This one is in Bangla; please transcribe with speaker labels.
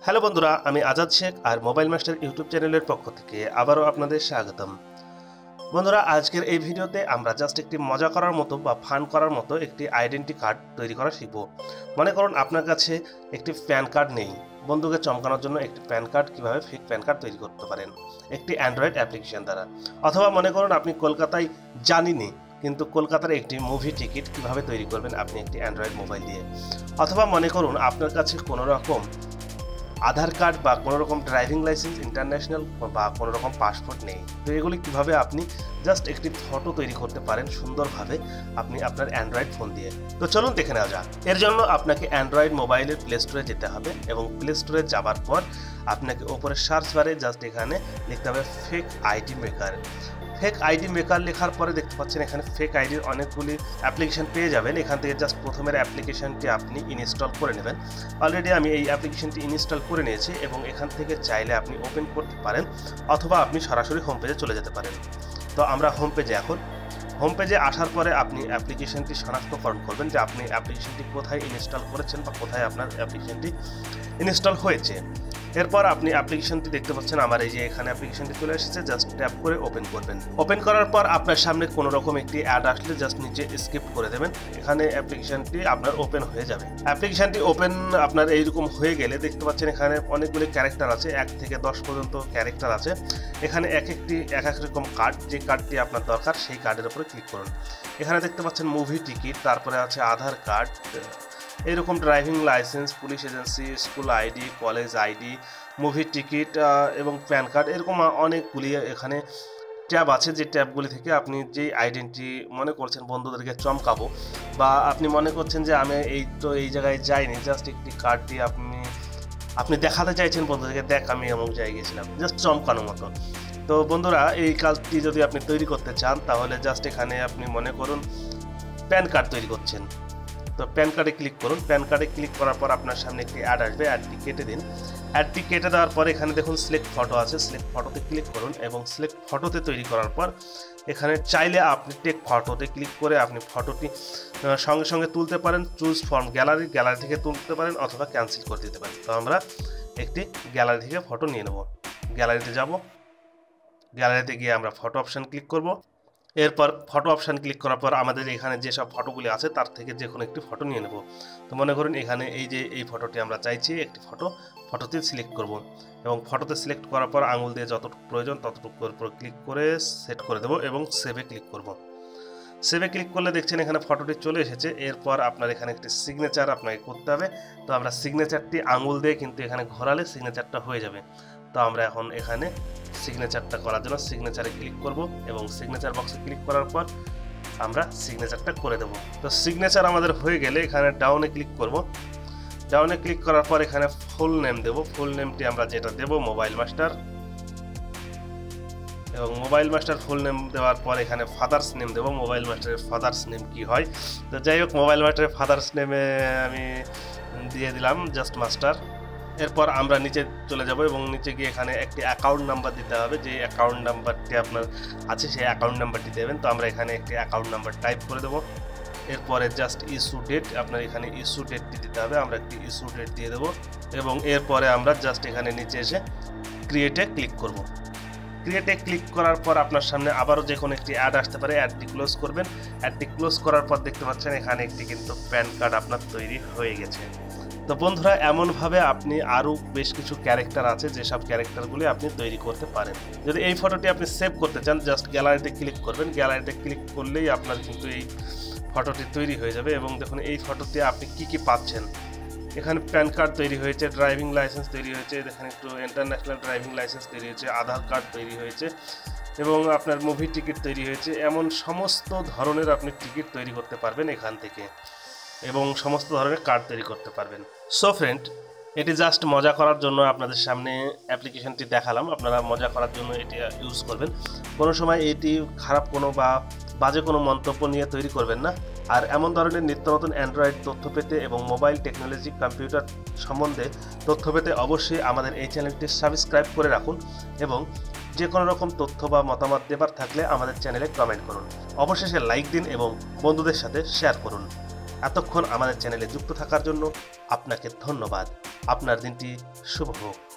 Speaker 1: হ্যালো বন্ধুরা, আমি আজাদ শেখ আর মোবাইল মাস্টার ইউটিউব চ্যানেলের পক্ষ থেকে আবারও আপনাদের স্বাগতম। বন্ধুরা, আজকের এই ভিডিওতে আমরা জাস্ট একটি মজা করার মতো বা ফান করার মতো একটি আইডেন্টি কার্ড তৈরি করা শিখব। মনে করুন আপনার কাছে একটি প্যান কার্ড নেই, বন্ধুকে চমকানোর জন্য একটি প্যান কার্ড কীভাবে ফেক প্যান কার্ড তৈরি করতে পারেন একটি অ্যান্ড্রয়েড অ্যাপ্লিকেশন দ্বারা। অথবা মনে করুন আপনি কলকাতায় জানেনই, কিন্তু কলকাতার একটি মুভি টিকিট কীভাবে তৈরি করবেন আপনি একটি অ্যান্ড্রয়েড মোবাইল দিয়ে। অথবা মনে করুন আপনার কাছে কোনো রকম আধার কার্ড বা কোনো রকম ড্রাইভিং লাইসেন্স ইন্টারন্যাশনাল বা কোনো রকম পাসপোর্ট নেই, তো এগুলি কীভাবে আপনি জাস্ট একটি ফটো তৈরি করতে পারেন সুন্দরভাবে আপনি আপনার অ্যান্ড্রয়েড ফোন দিয়ে। তো চলুন দেখে নেওয়া যাক। এর জন্য আপনাকে অ্যান্ড্রয়েড মোবাইলের প্লে স্টোরে যেতে হবে এবং প্লে স্টোরে যাবার পর আপনাকে ওপরে সার্চ বারে জাস্ট এখানে লিখতে হবে fake ID maker. Fake ID maker লেখার পরে দেখতে পাচ্ছেন এখানে ফেক আইডির অনেকগুলি অ্যাপ্লিকেশন পেয়ে যাবেন। এখান থেকে জাস্ট প্রথমের অ্যাপ্লিকেশনটি আপনি ইনস্টল করে নেবেন। অলরেডি আমি এই অ্যাপ্লিকেশনটি ইনস্টল করে নিয়েছি এবং এখান থেকে চাইলে আপনি ওপেন করতে পারেন অথবা আপনি সরাসরি হোম পেজে চলে যেতে পারেন। তো আমরা হোম পেজে হোম পেজে আসার পরে আপনি অ্যাপ্লিকেশনটি শনাক্তকরণ করবেন যে আপনি অ্যাপ্লিকেশনটি কোথায় ইনস্টল করেছেন বা কোথায় আপনার অ্যাপ্লিকেশনটি ইনস্টল হয়েছে। এরপর আপনি অ্যাপ্লিকেশনটি দেখতে পাচ্ছেন আমার এই যে এখানে অ্যাপ্লিকেশনটি চলে এসেছে, জাস্ট ট্যাপ করে ওপেন করবেন। ওপেন করার পর আপনার সামনে কোনো রকম একটি অ্যাড আসলে জাস্ট নিচে স্কিপ করে দেবেন। এখানে অ্যাপ্লিকেশনটি আপনার ওপেন হয়ে যাবে। অ্যাপ্লিকেশনটি ওপেন আপনার এইরকম হয়ে গেলে দেখতে পাচ্ছেন এখানে অনেকগুলি ক্যারেক্টার আছে, 1 থেকে 10 পর্যন্ত ক্যারেক্টার আছে। এখানে এক এক রকম কার্ড, যে কার্ডটি আপনার দরকার সেই কার্ডের উপরে ক্লিক করুন। এখানে দেখতে পাচ্ছেন মুভি টিকিট, তারপরে আছে আধার কার্ড, এরকম driving licence, police agency, school ID, college ID, movie ticket এবং প্যান কার্ড, এরকম অনেকগুলি এখানে ট্যাব আছে। যে ট্যাবগুলি থেকে আপনি যেই আইডেন্টি মনে করছেন বন্ধুদেরকে চমকাবো বা আপনি মনে করছেন যে আমি এই জায়গায় যাইনি, জাস্ট একটি কার্ড দিয়ে আপনি দেখাতে চাইছেন বন্ধুদেরকে, দেখ আমি এমন জায়গায় গেছিলাম, জাস্ট চমকানোর মতো। তো বন্ধুরা, এই কাজটি যদি আপনি তৈরি করতে চান তাহলে জাস্ট এখানে আপনি মনে করুন প্যান কার্ড তৈরি করছেন, তো প্যান কার্ডে ক্লিক করুন। প্যান কার্ডে ক্লিক করার পর আপনার সামনে একটি অ্যাড আসবে, অ্যাডটি কেটে দিন। অ্যাডটি কেটে দেওয়ার পর এখানে দেখুন সিলেক্ট ফটো আছে, সিলেক্ট ফটোতে ক্লিক করুন এবং সিলেক্ট ফটোতে তৈরি করার পর এখানে চাইলে আপনি টেক ফটোতে ক্লিক করে আপনি ফটোটি সঙ্গে সঙ্গে তুলতে পারেন। চুজ ফ্রম গ্যালারি থেকে তুলতে পারেন অথবা ক্যান্সেল করে দিতে পারেন। তো আমরা একটি গ্যালারি থেকে ফটো নিয়ে নেব। গ্যালারিতে যাব, গ্যালারিতে গিয়ে আমরা ফটো অপশান ক্লিক করব। এরপর ফটো অপশান ক্লিক করার পর আমাদের এখানে যেসব ফটোগুলি আছে তার থেকে যে কোনো একটি ফটো নিয়ে নেব। তো মনে করুন এখানে এই ফটোটি আমরা চাইছি একটি ফটোতে সিলেক্ট করব এবং ফটোতে সিলেক্ট করার পর আঙুল দিয়ে যতটুকু প্রয়োজন ততটুকুর উপর ক্লিক করে সেট করে দেব এবং সেভে ক্লিক করব। সেভে ক্লিক করলে দেখছেন এখানে ফটোটি চলে এসেছে। এরপর আপনার এখানে একটি সিগনেচার আপনাকে করতে হবে। তো আমরা সিগনেচারটি আঙুল দিয়ে কিন্তু এখানে ঘোরালে সিগনেচারটা হয়ে যাবে। তো আমরা এখন এখানে সিগনেচারটা করার জন্য সিগনেচারে ক্লিক করব এবং সিগনেচার বক্সে ক্লিক করার পর আমরা সিগনেচারটা করে দেব। তো সিগনেচার আমাদের হয়ে গেলে এখানে ডাউনে ক্লিক করব। ডাউনে ক্লিক করার পর এখানে ফুল নেম দেব। ফুল নেমটি আমরা যেটা দেব মোবাইল মাস্টার, এবং মোবাইল মাস্টার ফুল নেম দেওয়ার পর এখানে ফাদার্স নেম দেব। মোবাইল মাস্টারের ফাদার্স নেম কি হয়, তো যাই হোক মোবাইল মাস্টারের ফাদার্স নেমে আমি দিয়ে দিলাম জাস্ট মাস্টার। এরপর আমরা নিচে চলে যাব এবং নিচে গিয়ে এখানে একটি অ্যাকাউন্ট নাম্বার দিতে হবে। যে অ্যাকাউন্ট নাম্বারটি আপনার আছে সেই অ্যাকাউন্ট নাম্বারটি দেবেন। তো আমরা এখানে একটি অ্যাকাউন্ট নাম্বার টাইপ করে দেবো। এরপরে জাস্ট ইস্যু ডেট, আপনার এখানে ইস্যু ডেটটি দিতে হবে। আমরা একটি ইস্যু ডেট দিয়ে দেবো এবং এরপরে আমরা জাস্ট এখানে নিচে এসে ক্রিয়েটে ক্লিক করব। ক্রিয়েটে ক্লিক করার পর আপনার সামনে আবারও যে কোনো একটি অ্যাড আসতে পারে, অ্যাডটি ক্লোজ করবেন। অ্যাডটি ক্লোজ করার পর দেখতে পাচ্ছেন এখানে একটি কিন্তু প্যান কার্ড আপনার তৈরি হয়ে গেছে। তো বন্ধুরা, এমনভাবে আপনি আরও বেশ কিছু ক্যারেক্টার আছে যেসব ক্যারেক্টারগুলি আপনি তৈরি করতে পারেন। যদি এই ফটোটি আপনি সেভ করতে চান জাস্ট গ্যালারিতে ক্লিক করবেন। গ্যালারিতে ক্লিক করলেই আপনার কিন্তু এই ফটোটি তৈরি হয়ে যাবে এবং দেখুন এই ফটোতে আপনি কি পাচ্ছেন। এখানে প্যান কার্ড তৈরি হয়েছে, ড্রাইভিং লাইসেন্স তৈরি হয়েছে, এখানে একটু ইন্টারন্যাশনাল ড্রাইভিং লাইসেন্স তৈরি হয়েছে, আধার কার্ড তৈরি হয়েছে এবং আপনার মুভি টিকিট তৈরি হয়েছে। এমন সমস্ত ধরনের আপনি টিকিট তৈরি করতে পারবেন এখান থেকে এবং সমস্ত ধরনের কার্ড তৈরি করতে পারবেন। সো ফ্রেন্ড, এটি জাস্ট মজা করার জন্য আপনাদের সামনে অ্যাপ্লিকেশনটি দেখালাম। আপনারা মজা করার জন্য এটি ইউজ করবেন। কোনো সময় এটি খারাপ কোনো বা বাজে কোনো মন্তব্য নিয়ে তৈরি করবেন না। আর এমন ধরনের নিত্য নতুন অ্যান্ড্রয়েড তথ্য পেতে এবং মোবাইল টেকনোলজি কম্পিউটার সম্বন্ধে তথ্য পেতে অবশ্যই আমাদের এই চ্যানেলটি সাবস্ক্রাইব করে রাখুন এবং যে কোনো রকম তথ্য বা মতামত দেবার থাকলে আমাদের চ্যানেলে কমেন্ট করুন। অবশেষে লাইক দিন এবং বন্ধুদের সাথে শেয়ার করুন। এতক্ষণ আমাদের চ্যানেলে যুক্ত থাকার জন্য আপনাকে ধন্যবাদ। আপনার দিনটি শুভ হোক।